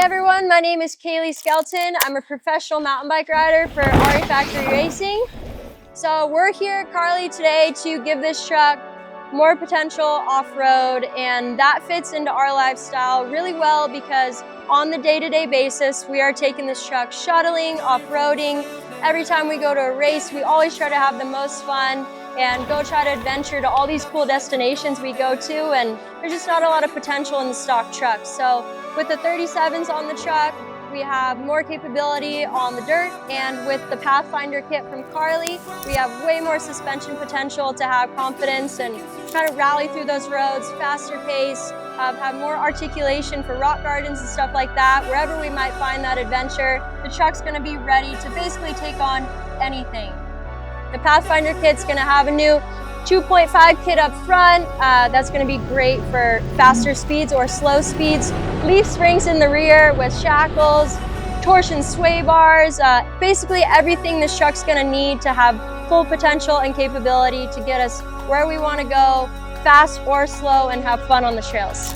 everyone, my name is Kailey Skelton. I'm a professional mountain bike rider for RE Factory Racing. So we're here at Carli today to give this truck more potential off-road, and that fits into our lifestyle really well because on the day-to-day basis we are taking this truck shuttling, off-roading. Every time we go to a race, we always try to have the most fun and go try to adventure to all these cool destinations we go to, and there's just not a lot of potential in the stock truck. So with the 37s on the truck, we have more capability on the dirt, and with the Pathfinder kit from Carli, we have way more suspension potential to have confidence and try to rally through those roads, faster pace, have more articulation for rock gardens and stuff like that. Wherever we might find that adventure, the truck's gonna be ready to basically take on anything. The Pathfinder kit's gonna have a new 2.5 kit up front. That's gonna be great for faster speeds or slow speeds. Leaf springs in the rear with shackles, torsion sway bars, basically everything this truck's gonna need to have full potential and capability to get us where we wanna go, fast or slow, and have fun on the trails.